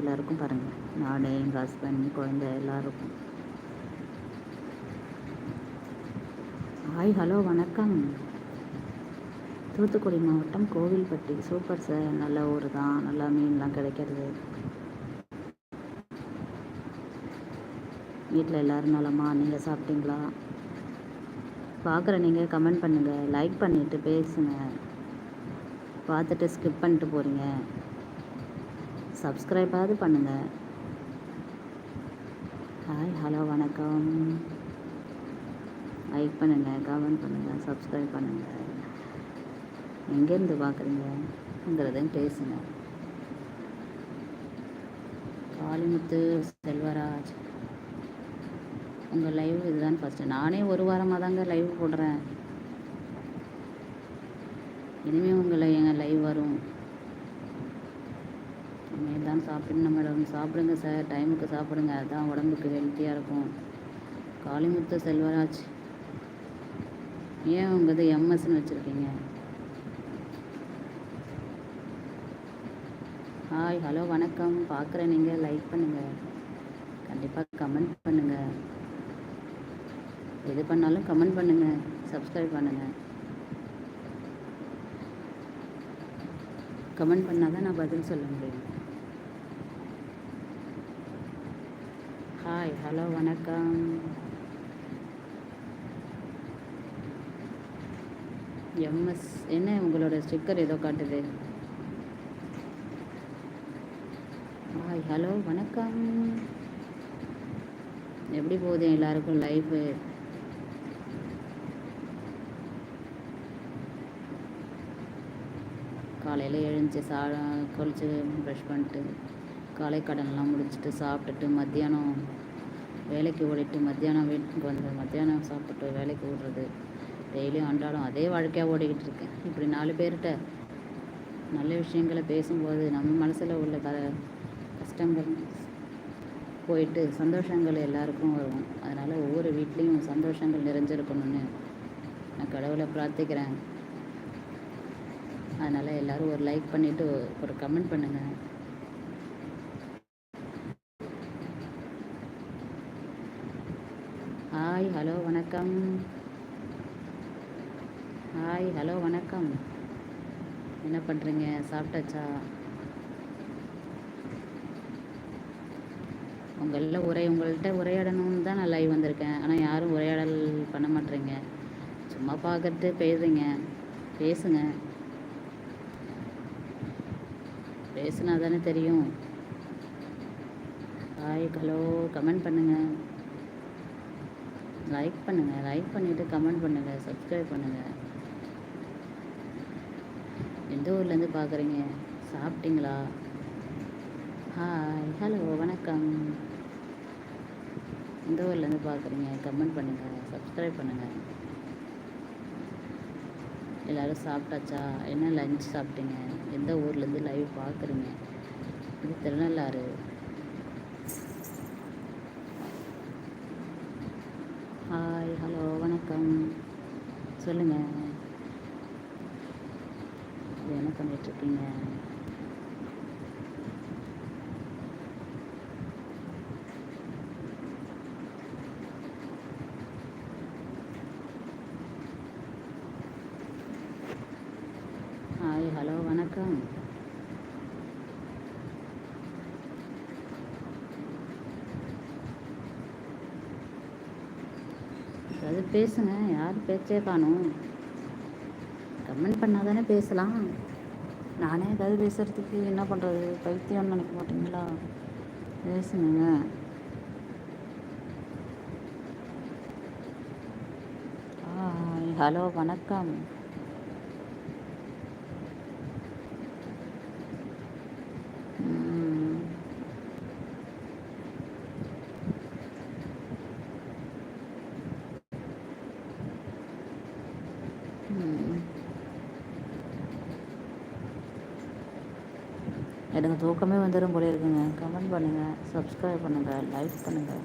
எல்லாருக்கும் பாருங்கள், நான் எங்கள் ஹஸ்பண்ட் குழந்தை எல்லாருக்கும். ஹாய், ஹலோ, வணக்கம். தூத்துக்குடி மாவட்டம் கோவில்பட்டி. சூப்பர் சார், நல்ல ஊர் தான், நல்லா மீன்லாம் கிடைக்கிறது. வீட்டில் எல்லோரும் நலமா? நீங்கள் சாப்பிட்டீங்களா? பார்க்குற நீங்கள் கமெண்ட் பண்ணுங்கள், லைக் பண்ணிவிட்டு பேசுங்க. பார்த்துட்டு ஸ்கிப் பண்ணிட்டு போகிறீங்க. சப்ஸ்கிரைபாவது பண்ணுங்கள். ஹாய், ஹலோ, வணக்கம். லைக் பண்ணுங்கள், கமெண்ட் பண்ணுங்கள், சப்ஸ்கிரைப் பண்ணுங்கள். எங்கேருந்து பார்க்குறீங்கிறதையும் பேசுங்க. காளிமுத்து செல்வராஜ், உங்கள் லைவ் இதுதான் ஃபஸ்ட்டு. நானே ஒரு வாரமாக தாங்க லைவ் போடுறேன். இனிமேல் உங்களை எங்கள் லைவ் வரும். இனிமேல் தான் சாப்பிடணும் மேடம். சாப்பிடுங்க சார், டைமுக்கு சாப்பிடுங்க, அதுதான் உடம்புக்கு ஹெல்த்தியாக இருக்கும். காளிமுத்து செல்வராஜ், ஏன் உங்கள் இது எம்எஸ்ன்னு வச்சுருக்கீங்க? ஹாய், ஹலோ, வணக்கம். பார்க்குறேன், நீங்கள் லைக் பண்ணுங்கள், கண்டிப்பாக கமெண்ட் பண்ணுங்கள். எது பண்ணாலும் கமெண்ட் பண்ணுங்கள், சப்ஸ்கிரைப் பண்ணுங்கள். கமெண்ட் பண்ணால் தான் நான் பதில் சொல்ல முடியும். ஹாய், ஹலோ, வணக்கம். எம்எஸ், என்ன உங்களோட ஸ்டிக்கர் ஏதோ காட்டுது? ஹாய், ஹலோ, வணக்கம். எப்படி போகுது எல்லாருக்கும் லைஃபு? காலையில் எழுந்துச்சி குளிச்சு ப்ரஷ் பண்ணிட்டு காலை கடன்லாம் முடிச்சுட்டு சாப்பிட்டுட்டு மத்தியானம் வேலைக்கு ஓடிட்டு மத்தியானம் வீட்டுக்கு வந்து மத்தியானம் சாப்பிட்டு வேலைக்கு ஓடுறது டெய்லியும் அன்றாடம் அதே வாழ்க்கையாக ஓடிக்கிட்டு இருக்கேன். இப்படி 4 பேர்கிட்ட நல்ல விஷயங்களை பேசும்போது நம்ம மனசில் உள்ள கஷ்டங்கள் போயிட்டு சந்தோஷங்கள் எல்லாருக்கும் வரும். அதனால் ஒவ்வொரு வீட்லேயும் சந்தோஷங்கள் நிறைஞ்சிருக்கணும்னு நான் கடவுளை பிரார்த்திக்கிறேன். அதனால் எல்லோரும் ஒரு லைக் பண்ணிவிட்டு ஒரு கமெண்ட் பண்ணுங்கள். ஹாய், ஹலோ, வணக்கம். ஹாய், ஹலோ, வணக்கம். என்ன பண்ணுறீங்க? சாப்பிட்டாச்சா? உங்கள்கிட்ட உரையாடணும்னு தான் நான் லைவ் வந்திருக்கேன். ஆனால் யாரும் உரையாடல் பண்ண மாட்டேறீங்க. சும்மா பார்த்துட்டு பேசுங்க. பேசுனா தானே தெரியும். ஹாய், ஹலோ, கமெண்ட் பண்ணுங்கள், லைக் பண்ணுங்கள். லைக் பண்ணிவிட்டு கமெண்ட் பண்ணுங்கள், சப்ஸ்கிரைப் பண்ணுங்கள். எந்த ஊர்லேருந்து பார்க்குறீங்க? சாப்பிட்டீங்களா? ஹாய், ஹலோ, வணக்கம். எந்த ஊர்லேருந்து பார்க்குறீங்க? கமெண்ட் பண்ணுங்கள், சப்ஸ்கிரைப் பண்ணுங்கள். எல்லோரும் சாப்பிட்டாச்சா? என்ன லஞ்ச் சாப்பிட்டீங்க? எந்த ஊர்லேருந்து லைவ் பார்க்குறீங்க? இது திருநள்ளாறு. ஹாய், ஹலோ, வணக்கம். சொல்லுங்கள், என்ன பண்ணிகிட்ருக்கீங்க? ஹாய், ஹலோ, வணக்கம். அது பேசுங்க, யார் பேச்சே காணும். கமெண்ட் பண்ணால் தானே பேசலாம். நானே ஏதாவது பேசுகிறதுக்கு என்ன பண்ணுறது? பைத்தியம்னு நினைக்க மாட்டீங்களா? பேசுங்க. ஹாய், ஹலோ, வணக்கம். எனக்கு தூக்கமே வந்துடும் போல இருக்குங்க. கமெண்ட் பண்ணுங்கள், சப்ஸ்கிரைப் பண்ணுங்கள், லைக் பண்ணுங்கள்.